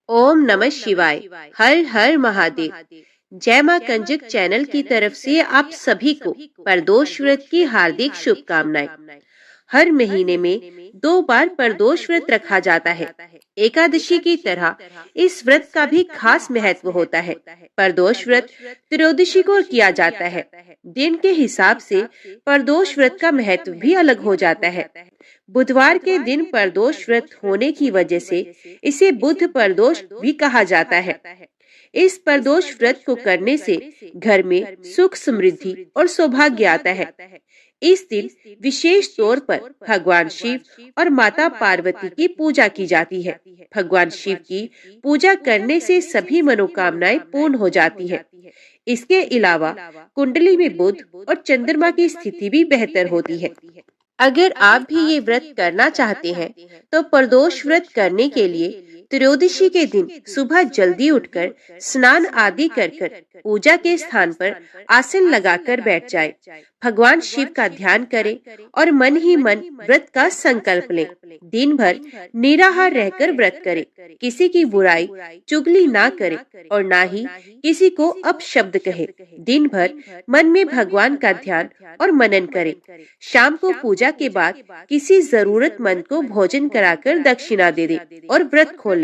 ओम नमः शिवाय। हर हर महादेव। जय मां कंजक चैनल की तरफ से आप सभी को प्रदोष व्रत की हार्दिक शुभकामनाएं। हर महीने में 2 बार प्रदोष व्रत रखा जाता है। एकादशी की तरह इस व्रत का भी खास महत्व होता है। प्रदोष व्रत त्रयोदशी को किया जाता है। दिन के हिसाब से प्रदोष व्रत का महत्व भी अलग हो जाता है। बुधवार के दिन प्रदोष व्रत होने की वजह से इसे बुध प्रदोष भी कहा जाता है। इस प्रदोष व्रत को करने से घर में सुख समृद्धि और सौभाग्य आता है। इस दिन विशेष तौर पर भगवान शिव और माता पार्वती की पूजा की जाती है। भगवान शिव की पूजा करने से सभी मनोकामनाएं पूर्ण हो जाती है। इसके अलावा कुंडली में बुध और चंद्रमा की स्थिति भी बेहतर होती है। अगर आप भी ये व्रत करना चाहते हैं तो प्रदोष व्रत करने के लिए त्रयोदशी के दिन सुबह जल्दी उठकर स्नान आदि कर पूजा के स्थान पर आसन लगाकर बैठ जाएं। भगवान शिव का ध्यान करें और मन ही मन व्रत का संकल्प लें। दिन भर निराहार रहकर व्रत करें। किसी की बुराई चुगली ना करें और ना ही किसी को अपशब्द कहे। दिन भर मन में भगवान का ध्यान और मनन करें। शाम को पूजा के बाद किसी जरूरतमंद को भोजन कराकर दक्षिणा दे दे और व्रत खोले।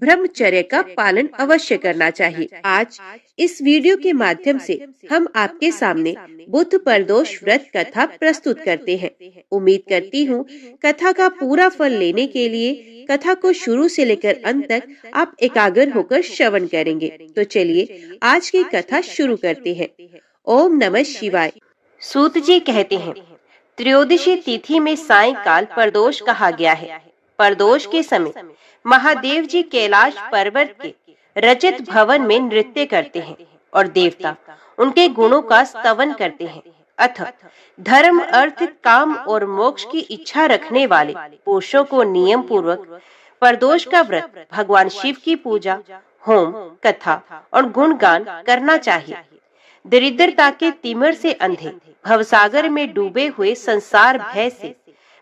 ब्रह्मचर्य का पालन अवश्य करना चाहिए। आज इस वीडियो के माध्यम से हम आपके सामने बुध प्रदोष व्रत कथा प्रस्तुत करते हैं। उम्मीद करती हूँ कथा का पूरा फल लेने के लिए कथा को शुरू से लेकर अंत तक आप एकाग्र होकर श्रवण करेंगे। तो चलिए आज की कथा शुरू करते हैं। ओम नमः शिवाय। सूत जी कहते हैं, त्रयोदशी तिथि में सायंकाल प्रदोष कहा गया है। प्रदोष के समय महादेव जी कैलाश पर्वत के रजत भवन में नृत्य करते हैं और देवता उनके गुणों का स्तवन करते हैं। अथ धर्म, अर्थ, काम और मोक्ष की इच्छा रखने वाले पुरुषों को नियम पूर्वक प्रदोष का व्रत भगवान शिव की पूजा, होम, कथा और गुणगान करना चाहिए। दरिद्रता के तिमिर से अंधे, भवसागर में डूबे हुए संसार भय से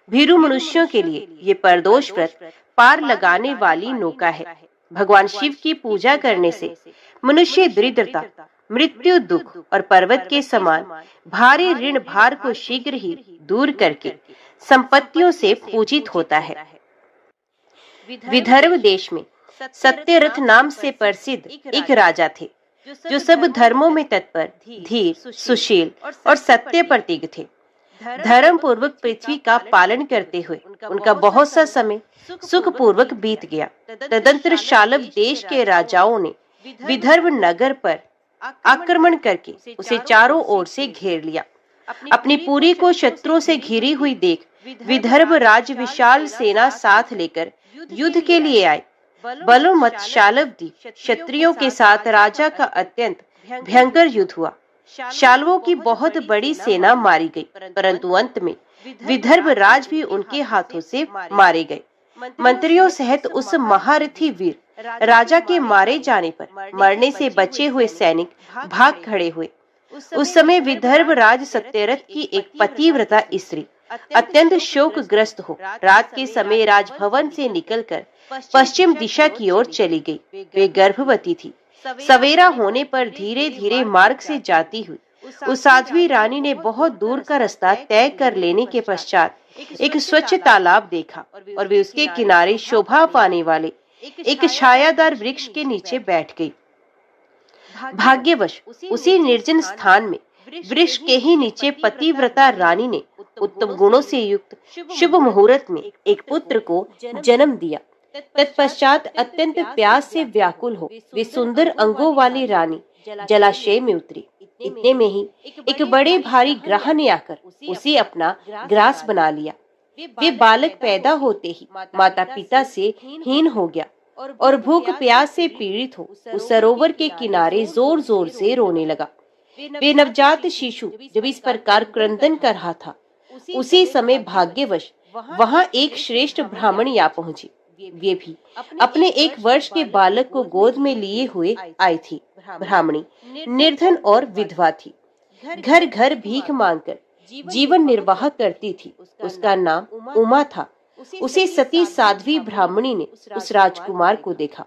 भीरू मनुष्यों के लिए ये प्रदोष व्रत पार लगाने वाली नौका है। भगवान शिव की पूजा करने से मनुष्य दरिद्रता, मृत्यु, दुख और पर्वत के समान भारी ऋण भार को शीघ्र ही दूर करके संपत्तियों से पूजित होता है। विदर्भ देश में सत्यरथ नाम से प्रसिद्ध एक राजा थे जो सब धर्मों में तत्पर, धीर, सुशील और सत्य प्रतीक थे। धर्म पूर्वक पृथ्वी का पालन करते हुए उनका बहुत सा समय सुख पूर्वक बीत गया। तदंतर शालव देश के राजाओं ने विदर्भ नगर पर आक्रमण करके उसे चारों ओर से घेर लिया। अपनी पुरी को शत्रुओं से घिरी हुई देख विदर्भ राज विशाल सेना साथ लेकर युद्ध के लिए आए। बलोमत शालवदी क्षत्रियों के साथ राजा का अत्यंत भयंकर युद्ध हुआ। शालवों की बहुत बड़ी सेना मारी गई, परंतु अंत में विदर्भ राज भी उनके हाथों से मारे गए। मंत्रियों सहित उस महारथी वीर राजा के मारे जाने पर मरने से बचे हुए सैनिक भाग खड़े हुए। उस समय विदर्भ राज सत्यरथ की एक पतिव्रता स्त्री अत्यंत शोकग्रस्त हो रात के समय राजभवन से निकलकर पश्चिम दिशा की ओर चली गई। वे गर्भवती थी। सवेरा होने पर धीरे धीरे मार्ग से जाती हुई उस साध्वी रानी ने बहुत दूर का रास्ता तय कर लेने के पश्चात एक स्वच्छ तालाब देखा और वे उसके किनारे शोभा पाने वाले एक छायादार वृक्ष के नीचे बैठ गई। भाग्यवश उसी निर्जन स्थान में वृक्ष के ही नीचे पतिव्रता रानी ने उत्तम गुणों से युक्त शुभ मुहूर्त में एक पुत्र को जन्म दिया। तत्पश्चात अत्यंत प्यास से व्याकुल हो वे सुंदर अंगों वाली रानी जलाशय में उतरी। इतने में ही एक बड़े भारी ग्रह ने आकर उसे अपना ग्रास बना लिया। वे बालक पैदा होते ही माता पिता से हीन हो गया और भूख प्यास से पीड़ित हो उस सरोवर के किनारे जोर जोर से रोने लगा। वे नवजात शिशु जब इस प्रकार क्रंदन कर रहा था, उसी समय भाग्यवश वहाँ एक श्रेष्ठ ब्राह्मण आ पहुंची। वे भी अपने 1 वर्ष के बालक को गोद में लिए हुए आई थी। ब्राह्मणी निर्धन और विधवा थी। घर घर भीख मांगकर जीवन निर्वाह करती थी। उसका नाम उमा था। उसे सती साध्वी ब्राह्मणी ने उस राजकुमार को देखा।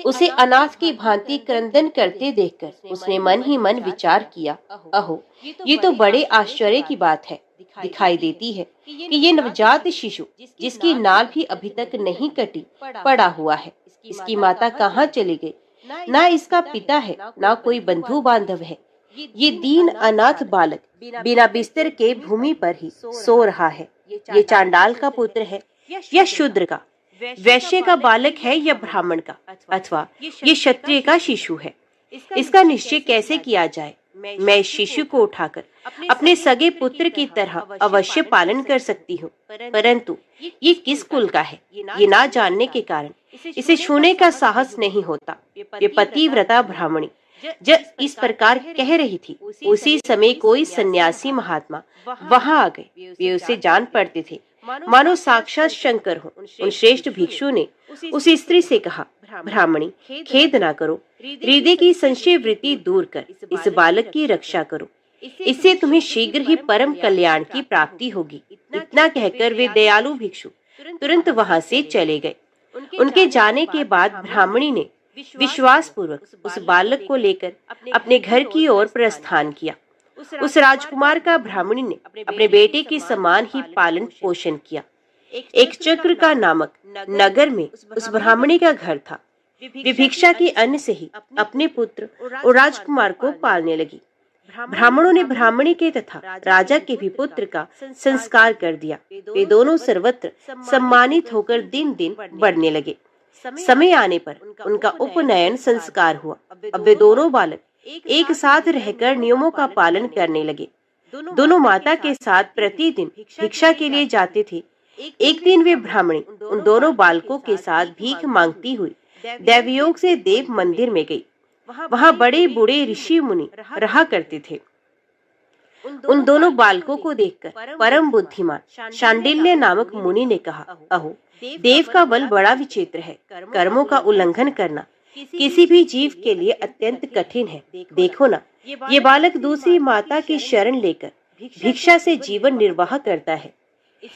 उसे अनाथ की भांति क्रंदन करते देखकर उसने मन ही मन विचार किया, अहो, ये तो बड़े आश्चर्य की बात है। दिखाई देती है कि ये नवजात शिशु जिसकी नाल भी अभी तक नहीं कटी पड़ा हुआ है। इसकी माता कहाँ चली गई? ना इसका पिता है, ना कोई बंधु बांधव है। ये दीन अनाथ बालक बिना बिस्तर के भूमि पर ही सो रहा है। ये चांडाल का पुत्र है या शूद्र का, वैश्य का बालक है या ब्राह्मण का, अथवा ये क्षत्रिय का शिशु है। इसका निश्चय कैसे किया जाए? मैं इस शिशु को उठाकर अपने सगे पुत्र की तरह अवश्य पालन कर सकती हूँ, परंतु ये किस कुल का है ये ना जानने के कारण इसे छूने का साहस नहीं होता। ये पतिव्रता ब्राह्मणी जब इस प्रकार कह रही थी, उसी समय कोई सन्यासी महात्मा वहां आ गए। वे उसे जान पड़ते थे, मानो साक्षात शंकर हो। उन श्रेष्ठ भिक्षु ने उस स्त्री से कहा, ब्राह्मणी, खेद ना करो, हृदय की संशय वृत्ति दूर कर इस बालक की रक्षा करो, इससे तुम्हें शीघ्र ही परम कल्याण की प्राप्ति होगी। इतना कहकर वे दयालु भिक्षु तुरंत वहां से चले गए। उनके जाने के बाद ब्राह्मणी ने विश्वास पूर्वक उस बालक को लेकर अपने घर की ओर प्रस्थान किया। उस राजकुमार का ब्राह्मणी ने अपने बेटे के समान ही पालन पोषण किया। एक चक्र का नामक नगर में उस ब्राह्मणी का घर था। वे भिक्षा के अन्न से ही अपने पुत्र और राजकुमार को पालने लगी। ब्राह्मणों ने ब्राह्मणी के तथा राजा के भी पुत्र का संस्कार कर दिया। वे दोनों सर्वत्र सम्मानित होकर दिन दिन बढ़ने लगे। समय आने पर उनका उपनयन संस्कार हुआ। अब वे दोनों बालक एक साथ रहकर नियमों का पालन करने लगे। दोनों माता के साथ प्रतिदिन भिक्षा के लिए जाते थे। एक दिन वे ब्राह्मणी उन दोनों बालकों के साथ भीख मांगती हुई दैवयोग से देव मंदिर में गई। वहाँ बड़े बूढ़े ऋषि मुनि रहा करते थे। उन दोनों बालकों को देखकर परम बुद्धिमान शांडिल्य नामक मुनि ने कहा, अहो, देव का बल बड़ा विचित्र है। कर्मों का उल्लंघन करना किसी भी जीव के लिए अत्यंत कठिन है। देखो ना, ये बालक दूसरी माता की शरण लेकर भिक्षा से जीवन निर्वाह करता है।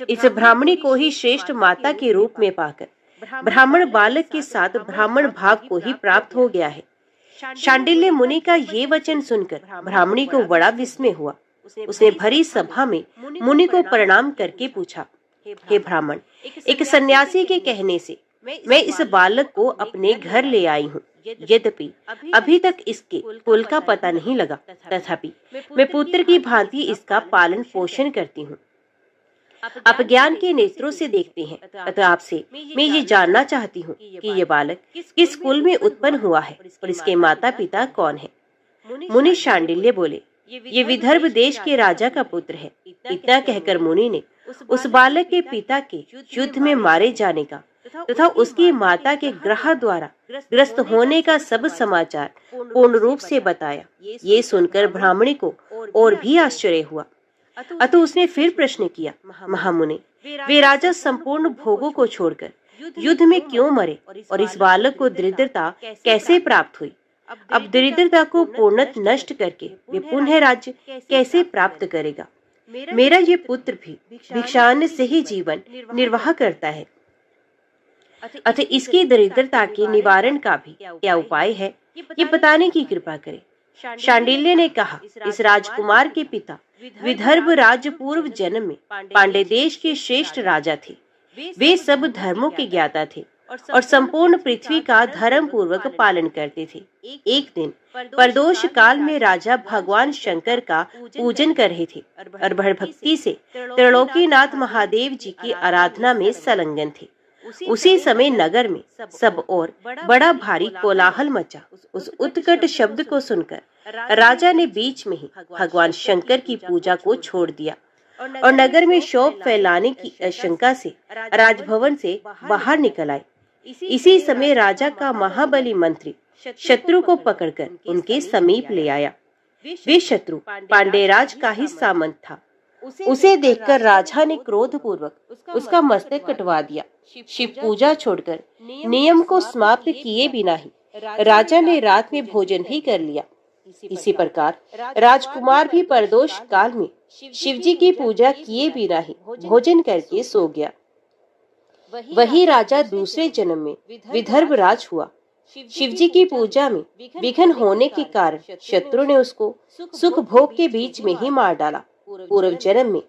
इस ब्राह्मणी को ही श्रेष्ठ माता के रूप में पाकर ब्राह्मण बालक के साथ ब्राह्मण भाव को ही प्राप्त हो गया है। शांडिल्य मुनि का ये वचन सुनकर ब्राह्मणी को बड़ा विस्मय हुआ। उसने भरी सभा में मुनि को प्रणाम करके पूछा, हे ब्राह्मण, एक सन्यासी के कहने से मैं इस बालक को अपने घर ले आई हूँ। यद्यपि अभी तक इसके कुल का पता नहीं लगा, तथापि मैं पुत्र की भांति इसका पालन पोषण करती हूँ। आप ज्ञान के नेत्रों से देखते हैं, अतः आपसे मैं ये जानना चाहती हूँ कि ये बालक किस कुल में उत्पन्न हुआ है और इसके माता पिता कौन है। मुनि शांडिल्य बोले, ये विदर्भ देश के राजा का पुत्र है। इतना कहकर मुनि ने उस बालक के पिता के युद्ध में मारे जाने का तथा उसकी माता के ग्रह द्वारा ग्रस्त होने का सब समाचार पूर्ण रूप से बताया। ये सुनकर ब्राह्मणी को और भी आश्चर्य हुआ। अतः उसने फिर प्रश्न किया, महामुनि, वे राजा संपूर्ण भोगों को छोड़कर युद्ध में क्यों मरे और इस बालक को दरिद्रता कैसे प्राप्त हुई? अब दरिद्रता को पूर्णतः नष्ट करके वे पुनः राज्य कैसे प्राप्त करेगा? मेरा ये पुत्र भी भिक्षान्न से ही जीवन निर्वाह करता है। अतः इसकी दरिद्रता के निवारण का भी क्या उपाय है, ये बताने की कृपा करें। शांडिल्य ने कहा, इस राजकुमार के पिता विदर्भ राज्य पूर्व जन्म में पांडे देश के श्रेष्ठ राजा थे। वे सब धर्मों के ज्ञाता थे और संपूर्ण पृथ्वी का धर्म पूर्वक पालन करते थे। एक दिन प्रदोष काल में राजा भगवान शंकर का पूजन कर रहे थे और बड़ भक्ति से त्रिलोकीनाथ महादेव जी की आराधना में संलग्न थे। उसी समय नगर में सब और बड़ा भारी कोलाहल मचा। उस उत्कट शब्द को सुनकर राजा ने बीच में ही भगवान शंकर की पूजा को छोड़ दिया और नगर में शोक फैलाने की आशंका से राजभवन से बाहर निकल आए। इसी समय राजा का महाबली मंत्री शत्रु को पकड़कर उनके समीप ले आया। वे शत्रु पांडेराज का ही सामंत था। उसे देखकर राजा ने क्रोध पूर्वक उसका मस्तक कटवा दिया। शिव पूजा छोड़कर नियम को समाप्त किए बिना ही राजा ने रात में भोजन भी कर लिया। इसी प्रकार राजकुमार भी प्रदोष काल में शिवजी की पूजा किए बिना ही भोजन करके सो गया। वही राजा दूसरे जन्म में विदर्भ राज हुआ। शिव जी की पूजा में विघ्न होने के कारण शत्रु ने उसको सुख भोग के बीच में ही मार डाला। पूर्व जन्म में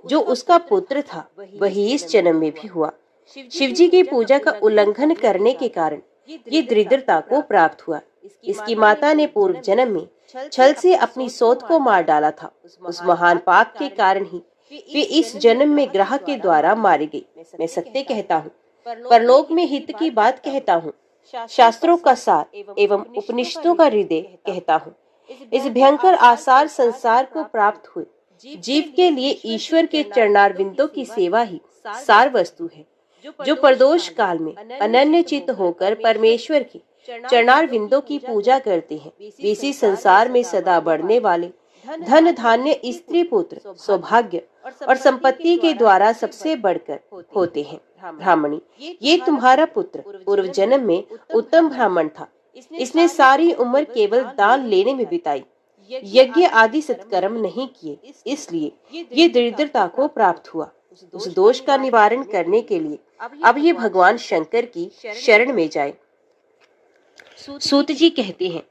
जो उसका पुत्र था वही इस जन्म में भी हुआ। शिव जी की पूजा का उल्लंघन करने के कारण ये दरिद्रता को प्राप्त हुआ। इसकी माता ने पूर्व जन्म में छल से अपनी सौत को मार डाला था। उस महान पाप के कारण ही वे इस जन्म में ग्रह के द्वारा मारी गई। मैं सत्य कहता हूँ, परलोक में हित की बात कहता हूँ, शास्त्रों का सार एवं उपनिषदों का हृदय कहता हूँ। इस भयंकर आसार संसार को प्राप्त हुए जीव के लिए ईश्वर के चरणारविंदों की सेवा ही सार वस्तु है। जो प्रदोष काल में अनन्य चित्त होकर परमेश्वर के चरणारविंदों की पूजा करते हैं, वे इसी संसार में सदा बढ़ने वाले धन धान्य स्त्री पुत्र सौभाग्य और संपत्ति के द्वारा सबसे बढ़कर होते हैं। ब्राह्मणी, ये तुम्हारा पुत्र पूर्व जन्म में उत्तम ब्राह्मण था। इसने सारी उम्र केवल दान लेने में बिताई, यज्ञ आदि सत्कर्म नहीं किए, इसलिए ये दरिद्रता को प्राप्त हुआ। उस दोष का निवारण करने के लिए अब ये भगवान शंकर की शरण में जाए। सूत जी कहते हैं,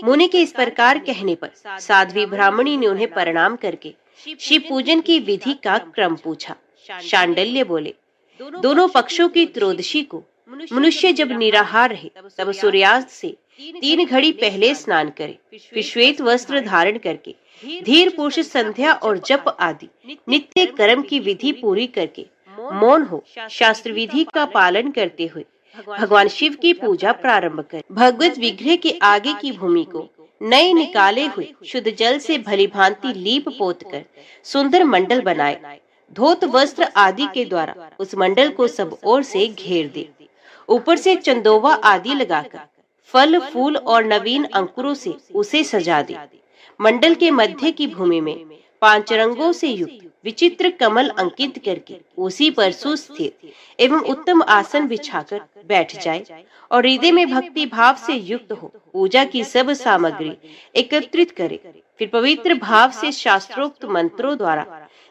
मुनि के इस प्रकार कहने पर साध्वी ब्राह्मणी ने उन्हें प्रणाम करके शिव पूजन की विधि का क्रम पूछा। शांडिल्य बोले, दोनों पक्षों की त्रयोदशी को मनुष्य जब निराहार रहे तब सूर्यास्त से 3 घड़ी पहले स्नान करे, फिर श्वेत वस्त्र धारण करके धीर पुरुष संध्या और जप आदि नित्य कर्म की विधि पूरी करके मौन हो शास्त्र विधि का पालन करते हुए भगवान शिव की पूजा प्रारंभ करें। भगवत विग्रह के आगे की भूमि को नए निकाले हुए शुद्ध जल से भली भांति लीप पोत कर सुंदर मंडल बनाए। धोत वस्त्र आदि के द्वारा उस मंडल को सब ओर से घेर दे। ऊपर से चंदोवा आदि लगाकर फल फूल और नवीन अंकुरों से उसे सजा दे। मंडल के मध्य की भूमि में 5 रंगों से युक्त विचित्र कमल अंकित करके उसी पर सुस्थिर एवं उत्तम आसन बिछाकर बैठ जाए और हृदय में भक्ति भाव से युक्त हो पूजा की सब सामग्री एकत्रित करे। फिर पवित्र भाव से शास्त्रोक्त मंत्रों द्वारा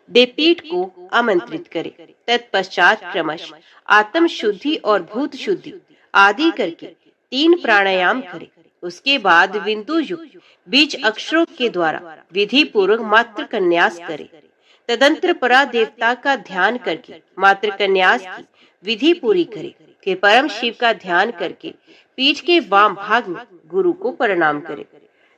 देवपीठ को आमंत्रित करे। तत्पश्चात क्रमश आत्म शुद्धि और भूत शुद्धि आदि करके 3 प्राणायाम करे। उसके बाद बिंदु युक्त बीज अक्षरों के द्वारा विधि पूर्वक मात्र कन्यास करे। तदंतर परा देवता का ध्यान करके मात्र कन्यास की विधि पूरी करे। फिर परम शिव का ध्यान करके पीठ के वाम भाग में गुरु को प्रणाम करे।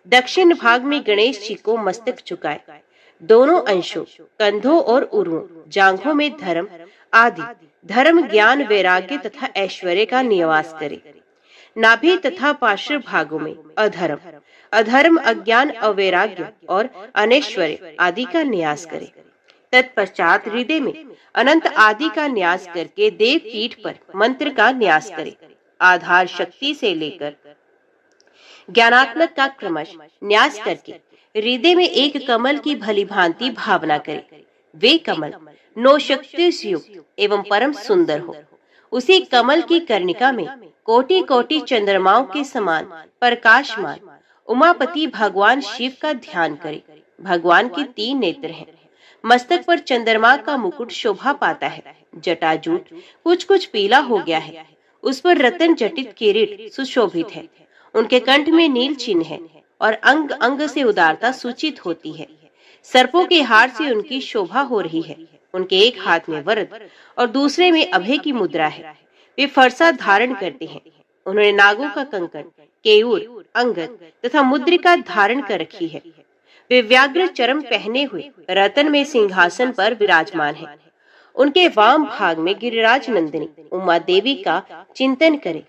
दक्षिण भाग में गणेश जी को मस्तक झुकाए। दोनों अंशों कंधों और उरुओं जांघों में धर्म आदि धर्म ज्ञान वैराग्य तथा ऐश्वर्य का निवास करे। नाभि तथा पार्श्व भागों में अधर्म अधर्म अज्ञान अवैराग्य और अनैश्वर्य आदि का न्यास करे। तत्पश्चात हृदय में अनंत आदि का न्यास करके देव पीठ पर मंत्र का न्यास करे। आधार शक्ति से लेकर ज्ञानात्मक का क्रमश न्यास करके हृदय में एक कमल की भली भांति भावना करे। वे कमल 9 शक्ति से युक्त एवं परम सुंदर हो। उसी कमल की कर्णिका में कोटि कोटि चंद्रमाओं के समान प्रकाशमान उमापति भगवान शिव का ध्यान करे। भगवान के 3 नेत्र हैं। मस्तक पर चंद्रमा का मुकुट शोभा पाता है। जटाजूट कुछ कुछ पीला हो गया है। उस पर रतन जटित किरीट सुशोभित है। उनके कंठ में नील चिन्ह है और अंग अंग से उदारता सूचित होती है। सर्पों के हार से उनकी शोभा हो रही है। उनके एक हाथ में वरद और दूसरे में अभय की मुद्रा है। वे फरसा धारण करते हैं। उन्होंने नागों का कंकण, केयूर, अंगद तथा मुद्रिका धारण कर रखी है। वे व्याघ्र चरम पहने हुए रतन में सिंहासन पर विराजमान है। उनके वाम भाग में गिरिराज नंदिनी उमा देवी का चिंतन करें।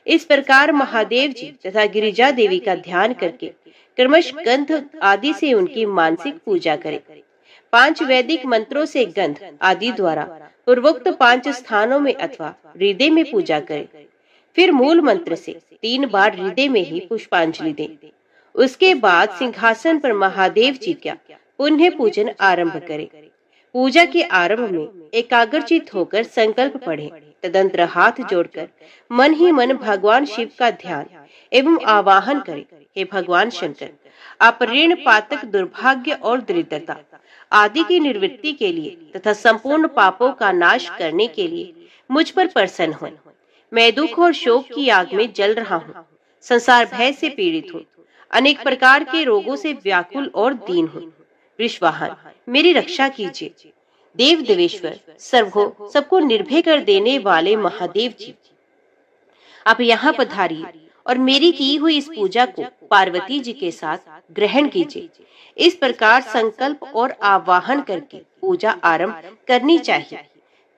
इस प्रकार महादेव जी तथा गिरिजा देवी का ध्यान करके क्रमश गंध आदि से उनकी मानसिक पूजा करें। 5 वैदिक मंत्रों से गंध आदि द्वारा पूर्वोक्त 5 स्थानों में अथवा हृदय में पूजा करें। फिर मूल मंत्र से 3 बार हृदय में ही पुष्पांजलि दें। उसके बाद सिंहासन पर महादेव जी का पुण्य पूजन आरंभ करें। पूजा के आरंभ में एकाग्रचित होकर संकल्प पढ़ें। तदंतर हाथ जोड़कर मन ही मन भगवान शिव का ध्यान एवं आवाहन करें। हे भगवान शंकर, आप ऋण पातक दुर्भाग्य और दरिद्रता आदि की निवृत्ति के लिए तथा संपूर्ण पापों का नाश करने के लिए मुझ पर प्रसन्न हो। मैं दुख और शोक की आग में जल रहा हूँ। संसार भय से पीड़ित हूँ, अनेक प्रकार के रोगों से व्याकुल और दीन हूँ। वृषवाहन, मेरी रक्षा कीजिए। देव देवेश्वर, सर्वभो सबको निर्भय कर देने वाले महादेव जी, आप यहाँ पधारिए और मेरी की हुई इस पूजा को पार्वती जी के साथ ग्रहण कीजिए। इस प्रकार संकल्प और आवाहन करके पूजा आरंभ करनी चाहिए।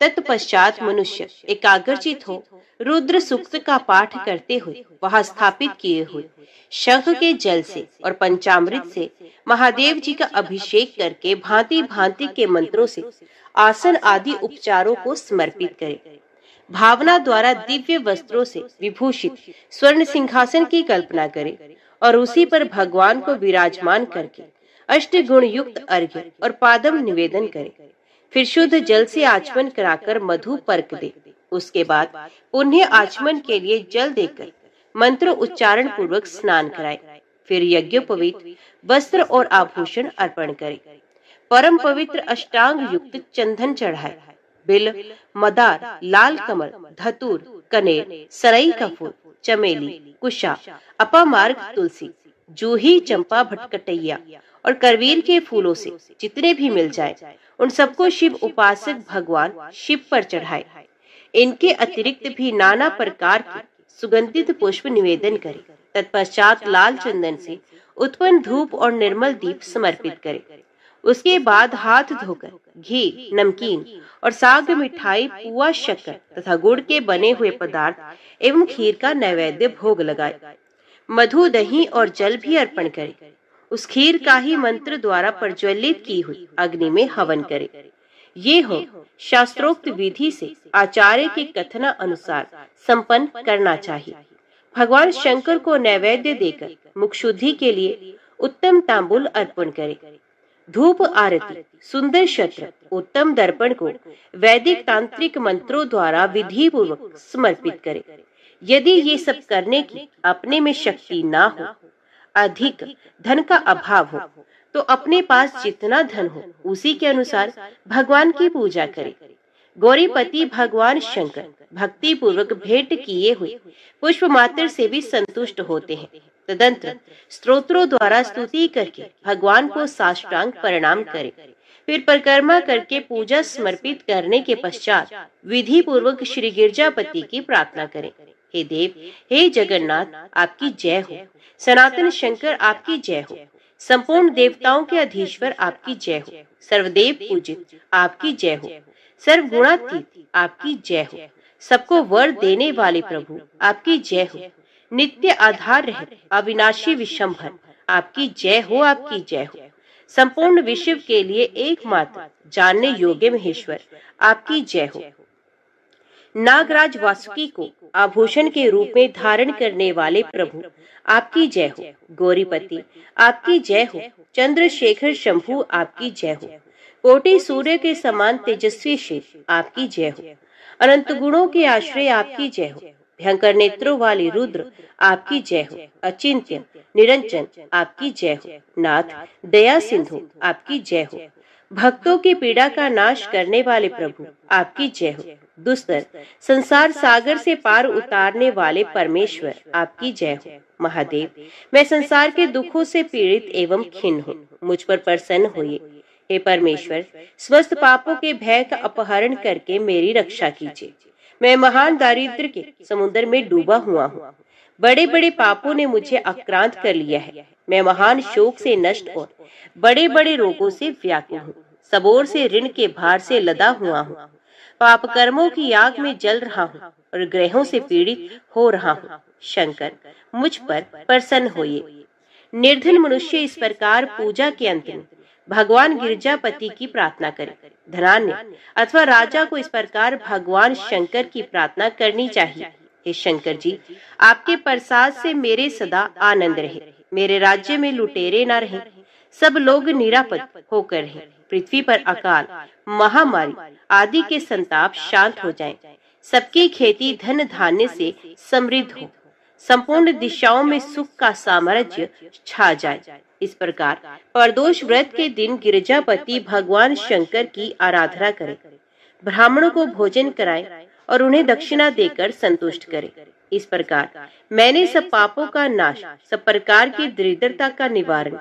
तत्पश्चात मनुष्य एकाग्रचित हो रुद्र सूक्त का पाठ करते हुए वहां स्थापित किए हुए शंख के जल से और पंचामृत से महादेव जी का अभिषेक करके भांति भांति के मंत्रों से आसन आदि उपचारों को समर्पित करे। भावना द्वारा दिव्य वस्त्रों से विभूषित स्वर्ण सिंहासन की कल्पना करे और उसी पर भगवान को विराजमान करके अष्ट गुण युक्त अर्घ्य और पादम निवेदन करे। फिर शुद्ध जल से आचमन कराकर मधु पर्क दे। उसके बाद पुण्य आचमन के लिए जल देकर मंत्र उच्चारण पूर्वक स्नान कराए। फिर यज्ञोपवीत वस्त्र और आभूषण अर्पण करे। परम पवित्र अष्टांग युक्त चंदन चढ़ाए। बिल, मदार, लाल कमल, धतूर, कनेर, सरई का फूल, चमेली, कुशा, अपामार्ग तुलसी, जूही, चंपा, भटकटैया और करवीर के फूलों से जितने भी मिल जाए उन सबको शिव उपासक भगवान शिव पर चढ़ाए। इनके अतिरिक्त भी नाना प्रकार के सुगंधित पुष्प निवेदन करे। तत्पश्चात लाल चंदन से उत्पन्न धूप और निर्मल दीप समर्पित करे। उसके बाद हाथ धोकर घी, नमकीन और साग, मिठाई, पुआ, शक्कर तथा गुड़ के बने हुए पदार्थ एवं खीर का नैवेद्य भोग लगाए। मधु, दही और जल भी अर्पण करे। उस खीर का ही मंत्र द्वारा प्रज्वलित की हुई अग्नि में हवन करे। ये हो शास्त्रोक्त विधि से आचार्य के कथना अनुसार संपन्न करना चाहिए। भगवान शंकर को नैवेद्य देकर मुख शुद्धि के लिए उत्तम तांबूल अर्पण करे। धूप आरती, सुंदर शस्त्र, उत्तम दर्पण को वैदिक तांत्रिक मंत्रों द्वारा विधि पूर्वक समर्पित करे। यदि ये सब करने की अपने में शक्ति ना हो, अधिक धन का अभाव हो, तो अपने पास जितना धन हो उसी के अनुसार भगवान की पूजा करे। गौरीपति भगवान शंकर भक्ति पूर्वक भेंट किए हुए पुष्प मात्र से भी संतुष्ट होते हैं। तदंतर स्तोत्रों द्वारा स्तुति करके भगवान को साष्टांग प्रणाम करे। फिर परिक्रमा करके पूजा समर्पित करने के पश्चात विधि पूर्वक श्री गिरजापति की प्रार्थना करें। हे देव, हे जगन्नाथ, आपकी जय हो। सनातन शंकर आपकी जय हो। संपूर्ण देवताओं के अधीश्वर आपकी जय हो। सर्वदेव पूजित आपकी जय हो। सर्वगुणातीत आपकी जय हो। सबको वर देने वाले प्रभु आपकी जय हो। नित्य आधार रहित अविनाशी विशंभर आपकी जय हो। आपकी जय हो। संपूर्ण विश्व के लिए एकमात्र जानने योग्य महेश्वर आपकी जय हो। नागराज वासुकी को आभूषण के रूप में धारण करने वाले प्रभु आपकी जय हो। गौरीपति आपकी जय हो। चंद्रशेखर शंभु आपकी जय हो। कोटि सूर्य के समान तेजस्वी शिव आपकी जय हो। अनंत गुणों के आश्रय आपकी जय हो। भयंकर नेत्रों वाले रुद्र आपकी जय हो। अचिंत्य निरंजन आपकी जय हो। नाथ दया सिंधु आपकी जय हो। भक्तों की पीड़ा का नाश करने वाले प्रभु आपकी जय हो। दुस्तर संसार सागर से पार उतारने वाले परमेश्वर आपकी जय हो। महादेव, मैं संसार के दुखों से पीड़ित एवं खिन्न हूँ, मुझ पर प्रसन्न होइए। हे परमेश्वर, समस्त पापों के भय का अपहरण करके मेरी रक्षा कीजिए। मैं महान दारिद्र्य के समुद्र में डूबा हुआ हूँ। बड़े बड़े पापों ने मुझे आक्रांत कर लिया है। मैं महान शोक से नष्ट और बड़े बड़े रोगों से व्याकुल हूँ। सब ओर से ऋण के भार से लदा हुआ हूँ। पाप कर्मों की आग में जल रहा हूँ और ग्रहों से पीड़ित हो रहा हूँ। शंकर, मुझ पर प्रसन्न होइए। निर्धन मनुष्य इस प्रकार पूजा के अंत में भगवान गिरजापति की प्रार्थना करे। धनान्य अथवा राजा को इस प्रकार भगवान शंकर की प्रार्थना करनी चाहिए। हे शंकर जी, आपके प्रसाद से मेरे सदा आनंद रहे। मेरे राज्य में लुटेरे न रहे। सब लोग निरापद होकर रहें। पृथ्वी पर अकाल, महामारी आदि के संताप शांत हो जाएं। सबकी खेती धन धान्य से समृद्ध हो। संपूर्ण दिशाओं में सुख का साम्राज्य छा जाए। इस प्रकार प्रदोष व्रत के दिन गिरजापति भगवान शंकर की आराधना करें। ब्राह्मणों को भोजन कराएं और उन्हें दक्षिणा देकर संतुष्ट करें। इस प्रकार मैंने सब पापों का नाश, सब प्रकार की दरिद्रता का निवारण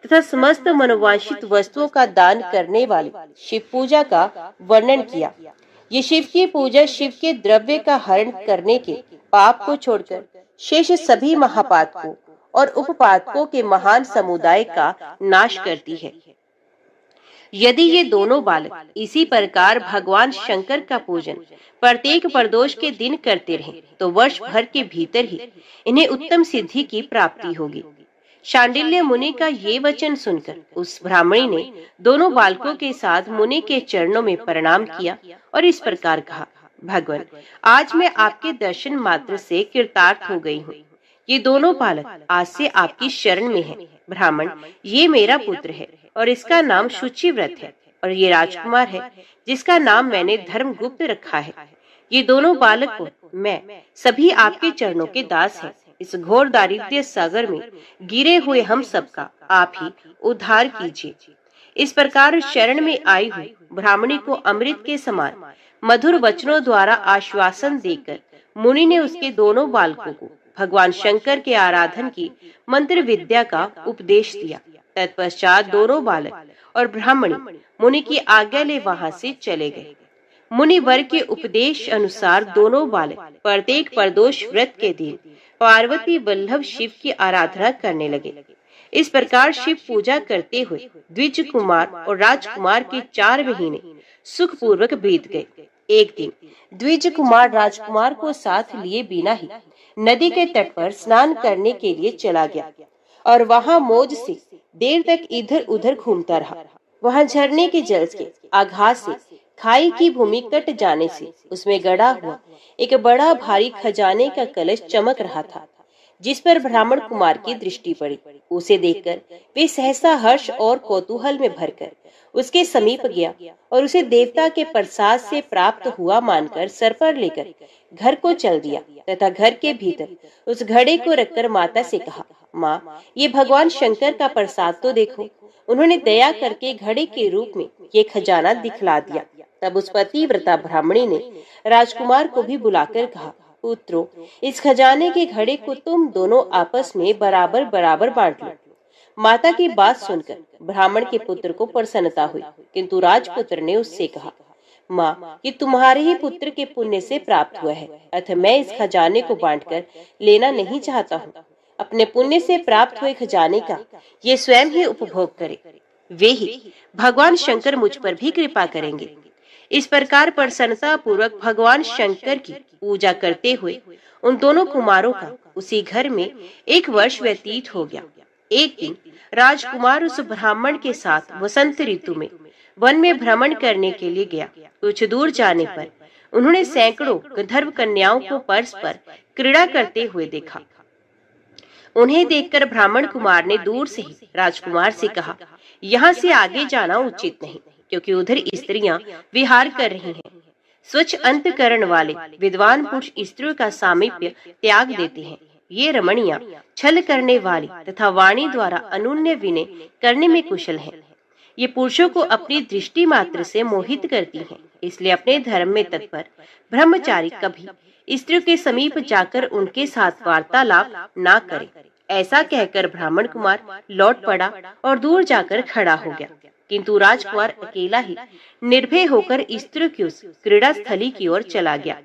तथा समस्त मनोवांछित वस्तुओं का दान करने वाले शिव पूजा का वर्णन किया। ये शिव की पूजा शिव के द्रव्य का हरण करने के पाप को छोड़कर शेष सभी महापातकों और उपपातकों के महान समुदाय का नाश करती है। यदि ये दोनों बालक इसी प्रकार भगवान शंकर का पूजन प्रत्येक प्रदोष के दिन करते रहे तो वर्ष भर के भीतर ही इन्हें उत्तम सिद्धि की प्राप्ति होगी। शांडिल्य मुनि का ये वचन सुनकर उस ब्राह्मणी ने दोनों बालकों के साथ मुनि के चरणों में प्रणाम किया और इस प्रकार कहा, भगवान, आज मैं आपके दर्शन मात्र से कृतार्थ हो गई हूँ। ये दोनों बालक आज से आपकी शरण में हैं। ब्राह्मण, ये मेरा पुत्र है और इसका नाम शुचिव्रत है, और ये राजकुमार है जिसका नाम मैंने धर्मगुप्त रखा है। ये दोनों बालक को मैं सभी आपके चरणों के दास हैं। इस घोर दारिद्र्य सागर में गिरे हुए हम सबका आप ही उद्धार कीजिए। इस प्रकार शरण में आई हुई ब्राह्मणी को अमृत के समान मधुर वचनों द्वारा आश्वासन देकर मुनि ने उसके दोनों बालकों को भगवान शंकर के आराधन की मंत्र विद्या का उपदेश दिया। तत्पश्चात दोनों बालक और ब्राह्मणी मुनि की आज्ञा ले वहां से चले गए। मुनि वर के उपदेश अनुसार दोनों बालक प्रत्येक प्रदोष व्रत के दिन पार्वती वल्लभ शिव की आराधना करने लगे। इस प्रकार शिव पूजा करते हुए द्विज कुमार और राजकुमार के 4 महीने सुख पूर्वक बीत गए। एक दिन द्विज कुमार राजकुमार को साथ लिए बिना ही नदी के तट पर स्नान करने के लिए चला गया और वहां मौज से देर तक इधर उधर घूमता रहा। वहां झरने के जल के आघात से खाई की भूमि कट जाने से उसमें गड़ा हुआ एक बड़ा भारी खजाने का कलश चमक रहा था, जिस पर ब्राह्मण कुमार की दृष्टि पड़ी। उसे देखकर वे सहसा हर्ष और कौतूहल में भरकर उसके समीप गया और उसे देवता के प्रसाद से प्राप्त हुआ मानकर सर पर लेकर घर को चल दिया तथा घर के भीतर उस घड़े को रखकर माता से कहा, माँ, ये भगवान शंकर का प्रसाद तो देखो। उन्होंने दया करके घड़े के रूप में ये खजाना दिखला दिया। तब उस पतिव्रता ब्राह्मणी ने राजकुमार को भी बुलाकर कहा, पुत्रो, इस खजाने के घड़े को तुम दोनों आपस में बराबर बराबर बांट लो। माता की बात सुनकर ब्राह्मण के पुत्र को प्रसन्नता हुई, किंतु राजपुत्र ने उससे कहा, माँ, ये तुम्हारे ही पुत्र के पुण्य से प्राप्त हुआ है, अतः मैं इस खजाने को बांटकर लेना नहीं चाहता हूँ। अपने पुण्य से प्राप्त हुए खजाने का ये स्वयं ही उपभोग करे, वे ही भगवान शंकर मुझ पर भी कृपा करेंगे। इस प्रकार प्रसन्नता पूर्वक भगवान शंकर की पूजा करते हुए उन दोनों कुमारों का उसी घर में 1 वर्ष व्यतीत हो गया। एक दिन राजकुमार उस ब्राह्मण के साथ वसंत ऋतु में वन में भ्रमण करने के लिए गया। कुछ दूर जाने पर उन्होंने सैकड़ों गंधर्व कन्याओं को परस्पर क्रीड़ा करते हुए देखा। उन्हें देखकर ब्राह्मण कुमार ने दूर से ही राजकुमार से कहा, यहाँ से आगे जाना उचित नहीं, क्योंकि उधर स्त्रियां विहार कर रही हैं। स्वच्छ अंतकरण वाले विद्वान पुरुष स्त्रियों का सामीप्य त्याग देते हैं। ये रमणियां छल करने वाली तथा वाणी द्वारा अनुन्य विनय करने में कुशल हैं। ये पुरुषों को अपनी दृष्टि मात्र से मोहित करती हैं, इसलिए अपने धर्म में तत्पर ब्रह्मचारी कभी स्त्रियों के समीप जाकर उनके साथ वार्तालाप ना करे। ऐसा कहकर ब्राह्मण कुमार लौट पड़ा और दूर जाकर खड़ा हो गया, किंतु राजकुमार अकेला ही निर्भय होकर स्त्रियों की उस क्रीड़ा स्थली की ओर चला गया।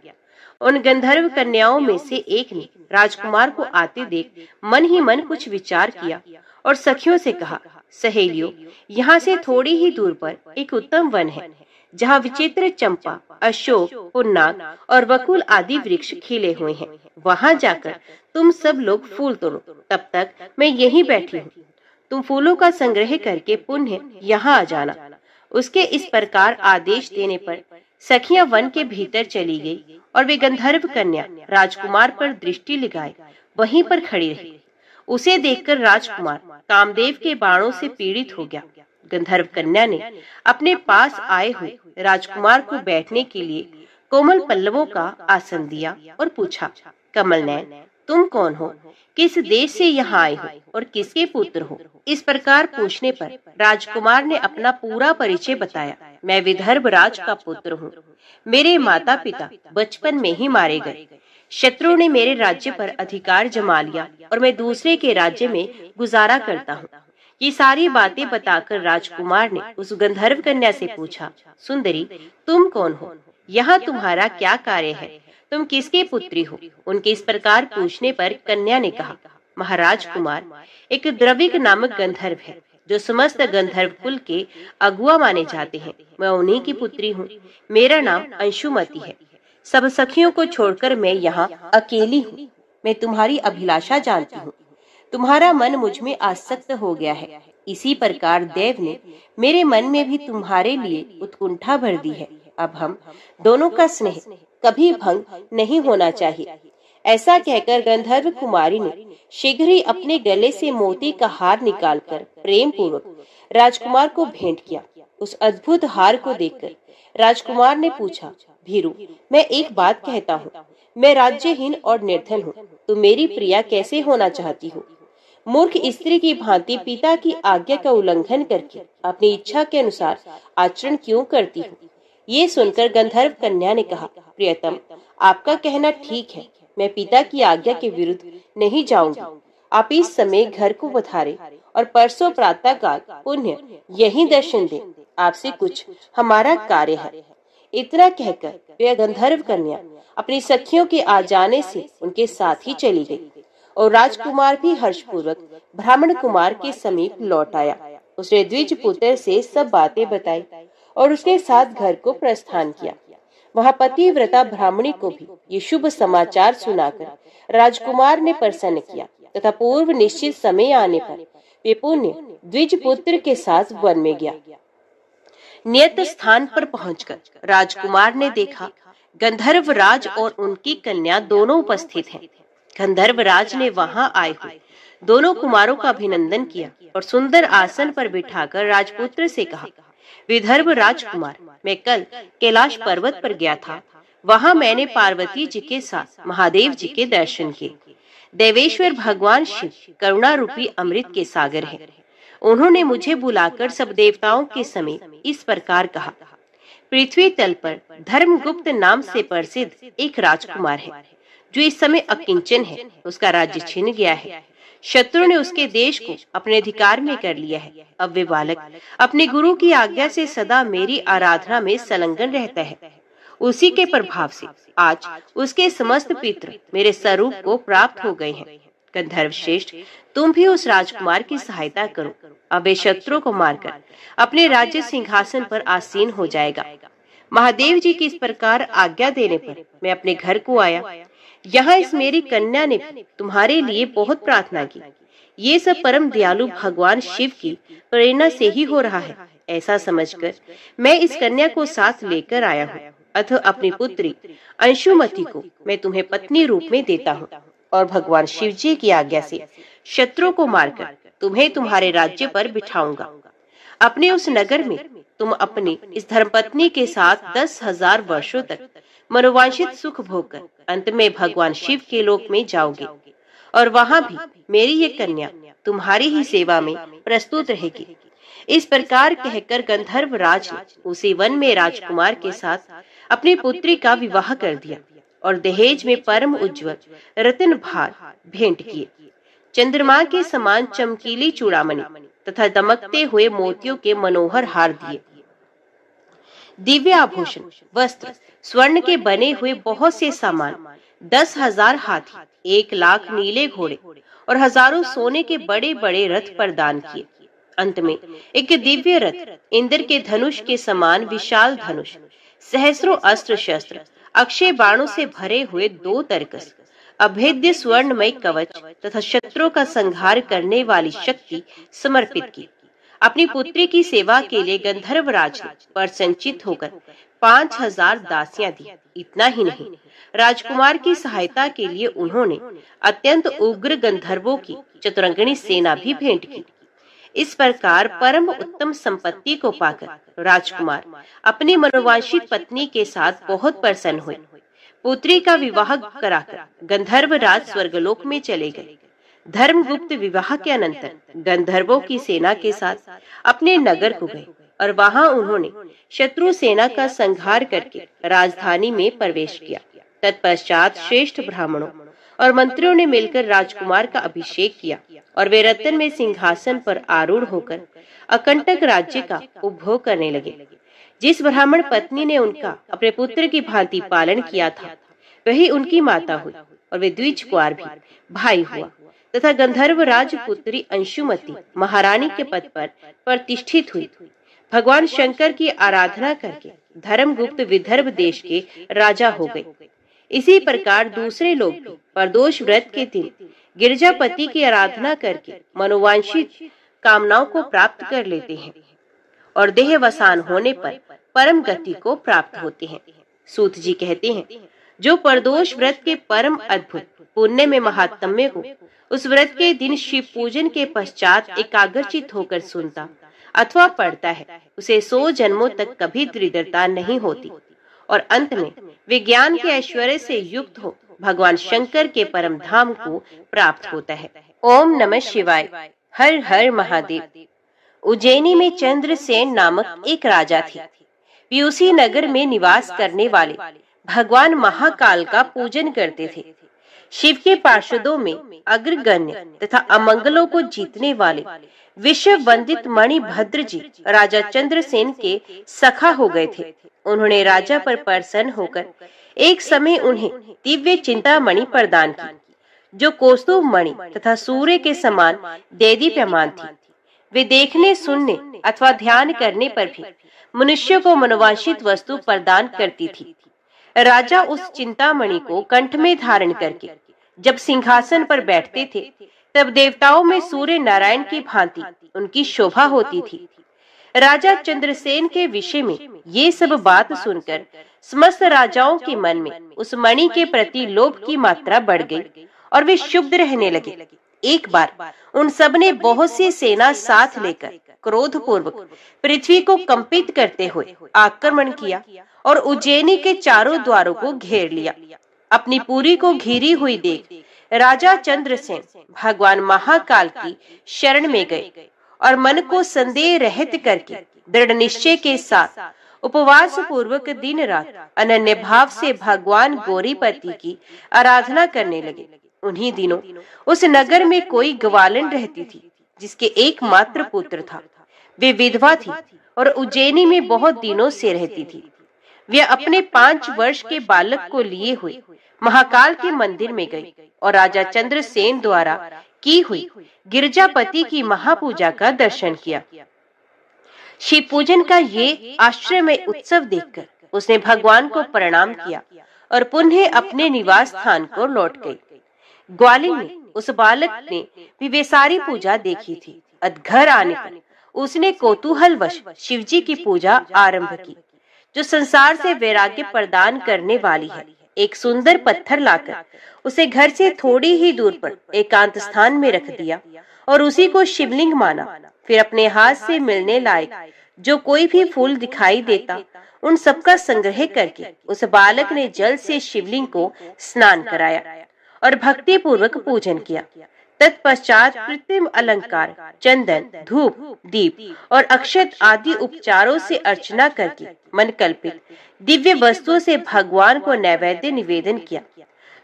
उन गंधर्व कन्याओं में से एक ने राजकुमार को आते देख मन ही मन कुछ विचार किया और सखियों से कहा, सहेलियों, यहाँ से थोड़ी ही दूर पर एक उत्तम वन है, जहाँ विचित्र चंपा, अशोक, पुन्नाग और वकुल आदि वृक्ष खिले हुए हैं। वहां जाकर तुम सब लोग फूल तोड़ो, तब तक मैं यहीं बैठी हूँ। तुम फूलों का संग्रह करके पुनः यहाँ आ जाना। उसके इस प्रकार आदेश देने पर सखियां वन के भीतर चली गई और वे गंधर्व कन्या राजकुमार पर दृष्टि लगाए वहीं पर खड़ी रही। उसे देखकर राजकुमार कामदेव के बाणों से पीड़ित हो गया। गंधर्व कन्या ने अपने पास आए हुए राजकुमार को बैठने के लिए कोमल पल्लवों का आसन दिया और पूछा, कमल नयन, तुम कौन हो, किस देश से यहाँ आए हो और किसके पुत्र हो? इस प्रकार पूछने पर राजकुमार ने अपना पूरा परिचय बताया। मैं विदर्भ राज का पुत्र हूँ। मेरे माता पिता बचपन में ही मारे गए। शत्रुओं ने मेरे राज्य पर अधिकार जमा लिया और मैं दूसरे के राज्य में गुजारा करता हूँ। ये सारी बातें बताकर राजकुमार ने उस गंधर्व कन्या से पूछा, सुंदरी, तुम कौन हो? यहाँ तुम्हारा क्या कार्य है? तुम किसके पुत्री हो? उनके इस प्रकार पूछने पर कन्या ने कहा, महाराज कुमार, एक द्रविक नामक गंधर्व है जो समस्त गंधर्व कुल के अगुआ माने जाते हैं। मैं उन्हीं की पुत्री हूँ। मेरा नाम अंशुमति है। सब सखियों को छोड़कर मैं यहाँ अकेली हूँ। मैं तुम्हारी अभिलाषा जानती हूँ। तुम्हारा मन मुझ में आसक्त हो गया है। इसी प्रकार देव ने मेरे मन में भी तुम्हारे लिए उत्कंठा भर दी है। अब हम दोनों का स्नेह कभी भंग नहीं होना चाहिए। ऐसा कहकर गंधर्व कुमारी ने शीघ्र ही अपने गले से मोती का हार निकालकर प्रेम पूर्वक राजकुमार को भेंट किया। उस अद्भुत हार को देखकर राजकुमार ने पूछा, भीरू, मैं एक बात कहता हूँ, मैं राज्यहीन और निर्धन हूँ। तुम मेरी प्रिया कैसे होना चाहती हो? मूर्ख स्त्री की भांति पिता की आज्ञा का उल्लंघन करके अपनी इच्छा के अनुसार आचरण क्यों करती हो? ये सुनकर गंधर्व कन्या ने कहा, प्रियतम, आपका कहना ठीक है। मैं पिता की आज्ञा के विरुद्ध नहीं जाऊंगी। आप इस समय घर को पधारे और परसों प्रातः काल पुण्य यही दर्शन दें। आपसे कुछ हमारा कार्य है। इतना कहकर वह गंधर्व कन्या अपनी सखियों के आ जाने से उनके साथ ही चली गई और राजकुमार भी हर्षपूर्वक ब्राह्मण कुमार के समीप लौट आया। उसने द्विज पुत्र से सब बातें बताई और उसके साथ घर को प्रस्थान किया। वहाँ पतिव्रता ब्राह्मणी को भी ये शुभ समाचार सुनाकर राजकुमार ने प्रसन्न किया तथा पूर्व निश्चित समय आने पर वे पुण्य द्विज पुत्र के साथ वन में गया। नियत स्थान पर पहुंचकर राजकुमार ने देखा गंधर्व राज और उनकी कन्या दोनों उपस्थित हैं। गंधर्व राज ने वहां आए हुए दोनों कुमारों का अभिनंदन किया और सुंदर आसन पर बिठाकर राजपुत्र से कहा, विदर्भ राजकुमार, मैं कल कैलाश पर्वत पर गया था। वहां मैंने पार्वती जी के साथ महादेव जी के दर्शन किए। देवेश्वर भगवान शिव करुणा रूपी अमृत के सागर हैं। उन्होंने मुझे बुलाकर सब देवताओं के समेत इस प्रकार कहा, पृथ्वी तल पर धर्मगुप्त नाम से प्रसिद्ध एक राजकुमार है जो इस समय अकिंचन है। उसका राज्य छिन गया है। शत्रु ने उसके देश को अपने अधिकार में कर लिया है। अब वे बालक अपने गुरु की आज्ञा से सदा मेरी आराधना में संलग्न रहता है। उसी के प्रभाव से आज उसके समस्त पितृ मेरे स्वरूप को प्राप्त हो गए हैं। गंधर्व श्रेष्ठ, तुम भी उस राजकुमार की सहायता करो। अब वे शत्रु को मारकर अपने राज्य सिंहासन पर आसीन हो जाएगा। महादेव जी की इस प्रकार आज्ञा देने पर मैं अपने घर को आया। यहाँ इस मेरी कन्या ने भी तुम्हारे लिए बहुत प्रार्थना की। ये सब परम दयालु भगवान शिव की प्रेरणा से ही हो रहा है। ऐसा समझकर मैं इस कन्या को साथ लेकर आया हूँ। अतः अपनी पुत्री अंशुमति को मैं तुम्हें पत्नी रूप में देता हूँ और भगवान शिव जी की आज्ञा से शत्रु को मारकर तुम्हें तुम्हारे राज्य पर बिठाऊंगा। अपने उस नगर में तुम अपनी इस धर्मपत्नी के साथ 10,000 वर्षों तक मनोवांछित सुख भोगकर अंत में भगवान शिव के लोक में जाओगे और वहाँ भी मेरी ये कन्या तुम्हारी ही सेवा में प्रस्तुत रहेगी। इस प्रकार कहकर गंधर्व राज ने उसी वन में राजकुमार के साथ अपनी पुत्री का विवाह कर दिया और दहेज में परम उज्ज्वल रत्न भार भेंट किए। चंद्रमा के समान चमकीली चूड़ामणि तथा दमकते हुए मोतियों के मनोहर हार दिए। दिव्य आभूषण, वस्त्र, स्वर्ण के बने हुए बहुत से सामान, 10,000 हाथी, 1 लाख नीले घोड़े और हजारों सोने के बड़े बड़े रथ प्रदान किए। अंत में एक दिव्य रथ, इंद्र के धनुष के समान विशाल धनुष, सहस्रों अस्त्र शस्त्र, अक्षय बाणों से भरे हुए 2 तरकस, अभेद्य स्वर्णमय कवच तथा शत्रुओं का संहार करने वाली शक्ति समर्पित की। अपनी पुत्री की सेवा के लिए गंधर्व राज ने प्रसन्नचित्त होकर 5,000 दासियां दी। इतना ही नहीं, राजकुमार की सहायता के लिए उन्होंने अत्यंत उग्र गंधर्वों की चतुरंगिणी सेना भी भेंट की। इस प्रकार परम उत्तम संपत्ति को पाकर राजकुमार अपनी मनोवांछित पत्नी के साथ बहुत प्रसन्न हुए। पुत्री का विवाह कराकर गंधर्व राज स्वर्गलोक में चले गए। धर्मगुप्त विवाह के अनंतर गंधर्वों की सेना के साथ अपने नगर को गए और वहां उन्होंने शत्रु सेना का संहार करके राजधानी में प्रवेश किया। तत्पश्चात श्रेष्ठ ब्राह्मणों और मंत्रियों ने मिलकर राजकुमार का अभिषेक किया और वे रत्न में सिंहासन पर आरूढ़ होकर अकंटक राज्य का उपभोग करने लगे। जिस ब्राह्मण पत्नी ने उनका अपने पुत्र की भांति पालन किया था, वही उनकी माता हुई और वे द्विज कुंवर भी भाई हुआ तथा गंधर्व राजपुत्री अंशुमती महारानी के पद पर प्रतिष्ठित हुई। भगवान शंकर की आराधना करके धर्मगुप्त विदर्भ देश के राजा हो गए। इसी प्रकार दूसरे लोग भी प्रदोष व्रत के दिन गिरजापति की आराधना करके मनोवांछित कामनाओं को प्राप्त कर लेते हैं और देहवसान होने पर परम गति को प्राप्त होते हैं। सूत जी कहते हैं, जो प्रदोष व्रत के परम अद्भुत पुण्य में महात्म्य को उस व्रत के दिन शिव पूजन के पश्चात एकाग्रचित होकर सुनता अथवा पढ़ता है, उसे 100 जन्मों तक कभी दरिद्रता नहीं होती और अंत में विज्ञान के ऐश्वर्य से युक्त हो भगवान शंकर के परम धाम को प्राप्त होता है। ओम नमः शिवाय। हर हर महादेव। उज्जैनी में चंद्रसेन नामक एक राजा थे। वे उसी नगर में निवास करने वाले भगवान महाकाल का पूजन करते थे। शिव के पार्षदों में अग्रगण्य तथा अमंगलों को जीतने वाले विश्व वंदित मणिभद्र जी राजा चंद्रसेन के सखा हो गए थे। उन्होंने राजा पर प्रसन्न होकर एक समय उन्हें दिव्य चिंतामणि प्रदान की, जो कौस्तुभ मणि तथा सूर्य के समान देदीप्यमान थी। वे देखने, सुनने अथवा ध्यान करने पर भी मनुष्य को मनोवांछित वस्तु प्रदान करती थी। राजा उस चिंतामणि को कंठ में धारण करके जब सिंहासन पर बैठते थे, तब देवताओं में सूर्य नारायण की भांति उनकी शोभा होती थी। राजा चंद्रसेन के विषय में ये सब बात सुनकर समस्त राजाओं के मन में उस मणि के प्रति लोभ की मात्रा बढ़ गई और वे क्षुब्ध रहने लगे। एक बार उन सब ने बहुत सी सेना साथ लेकर क्रोध पूर्वक पृथ्वी को कंपित करते हुए आक्रमण किया और उज्जैनी के चारों द्वारों को घेर लिया। अपनी पुरी को घिरी हुई देख राजा चंद्रसेन भगवान महाकाल की शरण में गए और मन को संदेह रहित करके दृढ़ निश्चय के साथ उपवास पूर्वक दिन रात अनन्य भाव से भगवान गौरीपति की आराधना करने लगे। उन्हीं दिनों उस नगर में कोई ग्वालन रहती थी, जिसके एकमात्र पुत्र था। वे विधवा थी और उज्जैनी में बहुत दिनों से रहती थी। वे अपने 5 वर्ष के बालक को लिए हुए महाकाल के मंदिर में गई और राजा चंद्रसेन द्वारा की हुई गिरजापति की महापूजा का दर्शन किया। शिव पूजन का ये आश्चर्यमय उत्सव देखकर उसने भगवान को प्रणाम किया और पुनः अपने निवास स्थान को लौट गई। ग्वालिन ने उस बालक ने भी वे सारी पूजा देखी थी। घर आने पर उसने कौतूहलवश शिवजी की पूजा आरंभ की, जो संसार से वैराग्य प्रदान करने वाली है। एक सुंदर पत्थर लाकर उसे घर से थोड़ी ही दूर पर एकांत स्थान में रख दिया और उसी को शिवलिंग माना। फिर अपने हाथ से मिलने लायक जो कोई भी फूल दिखाई देता, उन सबका संग्रह करके उस बालक ने जल से शिवलिंग को स्नान कराया और भक्ति पूर्वक पूजन किया। तत्पश्चात कृत्रिम अलंकार, चंदन, धूप, दीप और अक्षत आदि उपचारों से अर्चना करके मन कल्पित दिव्य वस्तुओं से भगवान को नैवेद्य निवेदन किया।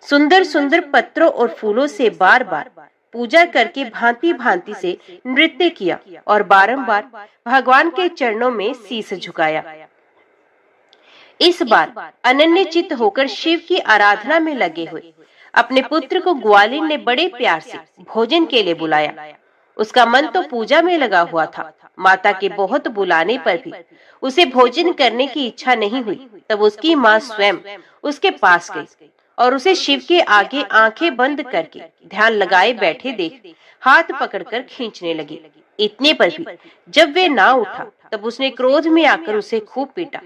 सुंदर सुंदर पत्रों और फूलों से बार बार पूजा करके भांति भांति से नृत्य किया और बारंबार भगवान के चरणों में शीश झुकाया। इस बार अनन्य चित्त होकर शिव की आराधना में लगे हुए अपने पुत्र को ग्वालिन ने बड़े प्यार से भोजन के लिए बुलाया। उसका मन तो पूजा में लगा हुआ था। माता के बहुत बुलाने पर भी उसे भोजन करने की इच्छा नहीं हुई। तब उसकी माँ स्वयं उसके पास गई और उसे शिव के आगे आंखें बंद करके ध्यान लगाए बैठे देख हाथ पकड़कर खींचने लगी। इतने पर भी जब वे ना उठा, तब उसने क्रोध में आकर उसे खूब पीटा।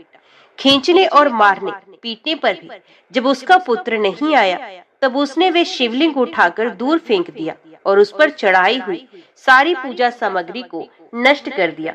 खींचने और मारने पीटने पर भी जब उसका पुत्र नहीं आया, तब उसने वे शिवलिंग उठाकर दूर फेंक दिया और उस पर चढ़ाई हुई सारी पूजा सामग्री को नष्ट कर दिया।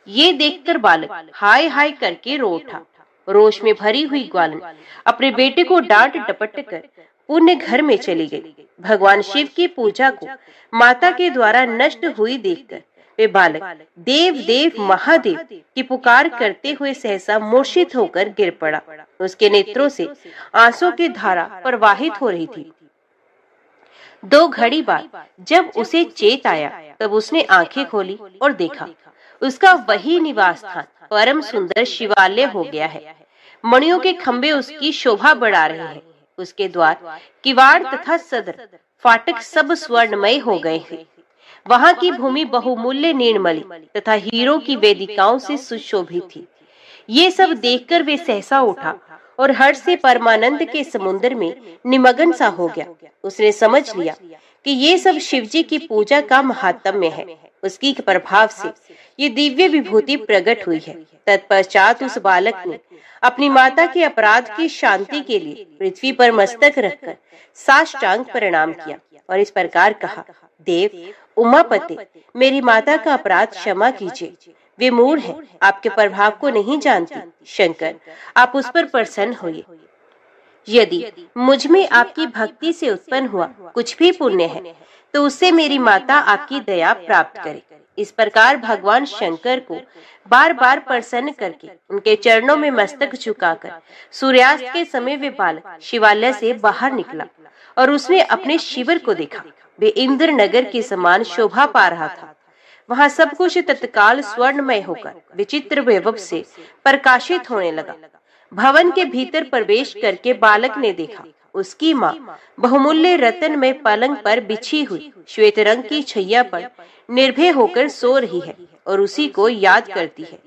ये देखकर बालक हाय हाय करके रो उठा। रोष में भरी हुई ग्वालिन अपने बेटे को डांट डपट कर पुण्य घर में चली गई। भगवान शिव की पूजा को माता के द्वारा नष्ट हुई देखकर वे बालक देव देव महादेव की पुकार करते हुए सहसा मूर्छित होकर गिर पड़ा। उसके नेत्रों से आंसू की धारा प्रवाहित हो रही थी। 2 घड़ी बाद जब उसे चेत आया तब उसने आंखें खोली और देखा उसका वही निवास स्थान परम सुंदर शिवालय हो गया है। मणियों के खंभे उसकी शोभा बढ़ा रहे हैं। उसके द्वार, किवाड़ तथा सदर फाटक सब स्वर्णमय हो गए थे। वहां की भूमि बहुमूल्य नीलमणि तथा हीरों की वेदिकाओं से सुशोभित थी। ये सब देखकर वे सहसा उठा और हर्ष से परमानंद के समुद्र में निमग्न सा हो गया। उसने समझ लिया कि ये सब शिवजी की पूजा का महात्म्य है। उसकी प्रभाव से ये दिव्य विभूति प्रकट हुई है। तत्पश्चात उस बालक ने अपनी माता के अपराध की शांति के लिए पृथ्वी पर मस्तक रखकर साष्टांग प्रणाम किया और इस प्रकार कहा, देव उमापति, मेरी माता का अपराध क्षमा कीजिए। वे मूढ़ है, आपके प्रभाव को नहीं जानती। शंकर, आप उस पर प्रसन्न होइए। यदि मुझ में आपकी भक्ति से उत्पन्न हुआ कुछ भी पुण्य है तो उससे मेरी माता आपकी दया प्राप्त करे। इस प्रकार भगवान शंकर को बार बार प्रसन्न करके उनके चरणों में मस्तक झुकाकर सूर्यास्त के समय वे बालक शिवालय से बाहर निकला और उसने अपने शिविर को देखा। वे इंद्र नगर के समान शोभा पा रहा था। वहाँ सब कुछ तत्काल स्वर्णमय होकर विचित्र वैभव से प्रकाशित होने लगा। भवन के भीतर प्रवेश करके बालक ने देखा उसकी माँ बहुमूल्य रतन में पलंग पर बिछी हुई श्वेत रंग की छैया पर निर्भय होकर सो रही है और उसी को याद करती है।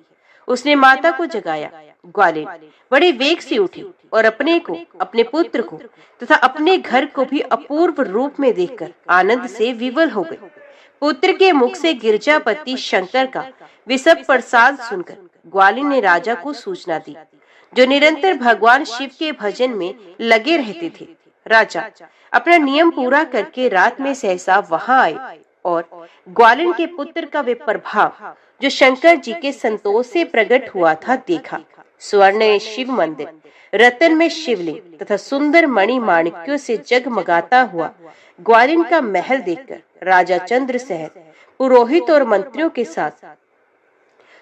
उसने माता को जगाया। ग्वालिन बड़े वेग से उठी और अपने को, अपने पुत्र को तथा अपने घर को भी अपूर्व रूप में देखकर आनंद से विवल हो गई। पुत्र के मुख से गिरजापति शंकर का विषम प्रसाद सुनकर ग्वालिन ने राजा को सूचना दी, जो निरंतर भगवान शिव के भजन में लगे रहते थे। राजा अपना नियम पूरा करके रात में सहसा वहां आए और ग्वालिन के पुत्र का वे प्रभाव जो शंकर जी के संतोष से प्रकट हुआ था देखा। स्वर्ण शिव मंदिर, रतन में शिवलिंग तथा सुंदर मणि माणिक्यों से जगमगाता हुआ ग्वालिन का महल देखकर राजा चंद्रसेन पुरोहित और मंत्रियों के साथ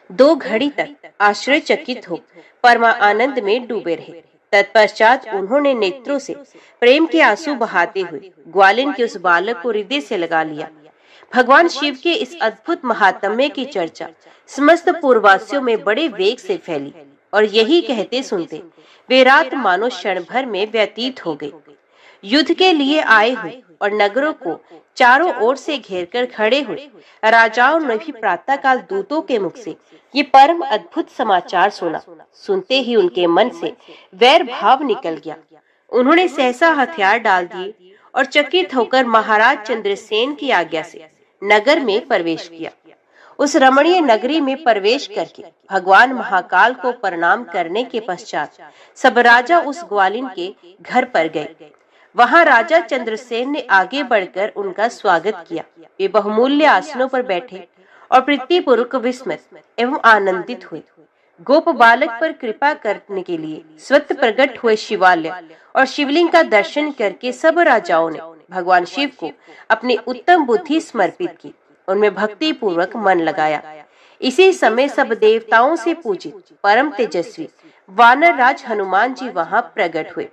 2 घड़ी तक आश्चर्यचकित हो परमा आनंद में डूबे रहे। तत्पश्चात उन्होंने नेत्रों से प्रेम के आंसू बहाते हुए ग्वालिन के उस बालक को हृदय से लगा लिया। भगवान शिव के इस अद्भुत महात्म्य की चर्चा समस्त पूर्ववासियों में बड़े वेग से फैली और यही कहते सुनते वे रात मानो क्षण भर में व्यतीत हो गई। युद्ध के लिए आए हुए और नगरों को चारों ओर से घेरकर खड़े हुए राजाओं ने भी प्रातःकाल दूतों के मुख से ये परम अद्भुत समाचार सुना। सुनते ही उनके मन से वैर भाव निकल गया। उन्होंने सहसा हथियार डाल दिए और चकित होकर महाराज चंद्रसेन की आज्ञा से नगर में प्रवेश किया। उस रमणीय नगरी में प्रवेश करके भगवान महाकाल को प्रणाम करने के पश्चात सब राजा उस ग्वालिन के घर पर गए। वहां राजा चंद्रसेन ने आगे बढ़कर उनका स्वागत किया। वे बहुमूल्य आसनों पर बैठे और प्रीतिपूर्वक विस्मित एवं आनंदित हुए। गोप बालक पर कृपा करने के लिए स्वतः प्रकट हुए शिवालय और शिवलिंग का दर्शन करके सब राजाओं ने भगवान शिव को अपनी उत्तम बुद्धि समर्पित की, उनमें भक्ति पूर्वक मन लगाया। इसी समय सब देवताओं से पूजित परम तेजस्वी वानर राज हनुमान जी वहां प्रकट हुए।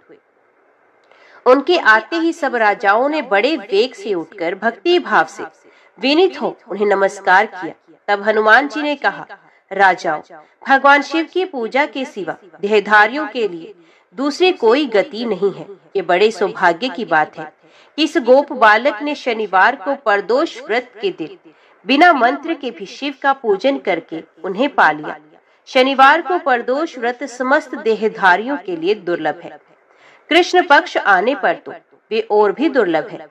उनके आते ही सब राजाओं ने बड़े वेग से उठकर भक्ति भाव से विनीत हो उन्हें नमस्कार किया। तब हनुमान जी ने कहा, राजाओं, भगवान शिव की पूजा के सिवा देहधारियों के लिए दूसरी कोई गति नहीं है। ये बड़े सौभाग्य की बात है कि इस गोप बालक ने शनिवार को प्रदोष व्रत के दिन बिना मंत्र के भी शिव का पूजन करके उन्हें पा लिया। शनिवार को प्रदोष व्रत समस्त देहधारियों के लिए दुर्लभ है। कृष्ण पक्ष आने पर तो वे और भी दुर्लभ है।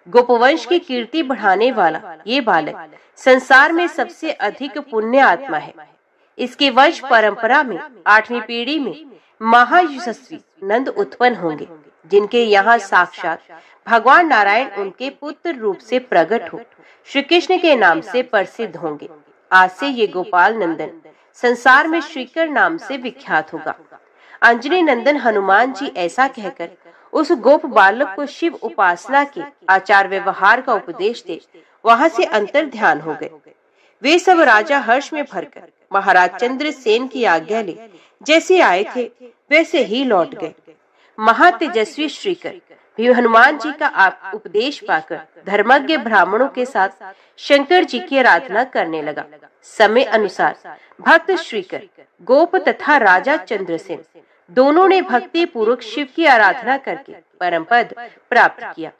गोपवंश की कीर्ति बढ़ाने वाला ये बालक संसार में सबसे अधिक पुण्य आत्मा है। इसके वंश परंपरा में 8वीं पीढ़ी में महायशस्वी नंद उत्पन्न होंगे, जिनके यहाँ साक्षात भगवान नारायण उनके पुत्र रूप से प्रकट हो श्री कृष्ण के नाम से प्रसिद्ध होंगे। आज से ये गोपाल नंदन संसार में श्रीकर नाम से विख्यात होगा। अंजनी नंदन हनुमान जी ऐसा कहकर उस गोप बालक को शिव उपासना के आचार व्यवहार का उपदेश दे वहां से अंतर ध्यान हो गए। वे सब राजा हर्ष में भरकर महाराज चंद्रसेन की आज्ञा ले जैसे आए थे वैसे ही लौट गए। महातेजस्वी श्रीकर भी हनुमान जी का उपदेश पाकर धर्मज्ञ ब्राह्मणों के साथ शंकर जी की आराधना करने लगा। समय अनुसार भक्त श्रीकर, गोप तथा राजा चंद्रसेन दोनों ने भक्ति पूर्वक शिव की आराधना करके परम पद प्राप्त किया।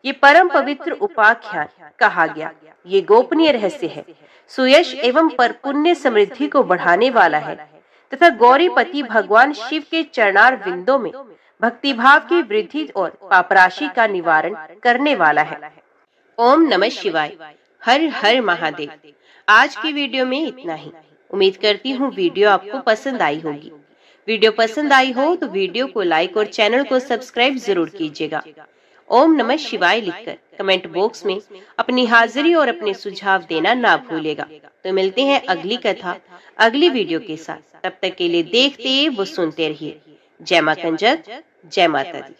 ये परम पवित्र उपाख्यान कहा गया। ये गोपनीय रहस्य है, सुयश एवं पर पुण्य समृद्धि को बढ़ाने वाला है तथा गौरीपति भगवान शिव के चरणार विंदों में भक्ति भाव की वृद्धि और पापराशि का निवारण करने वाला है। ओम नमः शिवाय। हर हर महादेव। आज की वीडियो में इतना ही। उम्मीद करती हूँ वीडियो आपको पसंद आई होगी। वीडियो पसंद आई हो तो वीडियो को लाइक और चैनल को सब्सक्राइब जरूर कीजिएगा। ओम नमः शिवाय लिखकर कमेंट बॉक्स में अपनी हाजिरी और अपने सुझाव देना ना भूलेगा। तो मिलते हैं अगली कथा अगली वीडियो के साथ। तब तक के लिए देखते व सुनते रहिए। जय मां कंजक, जय माता दी।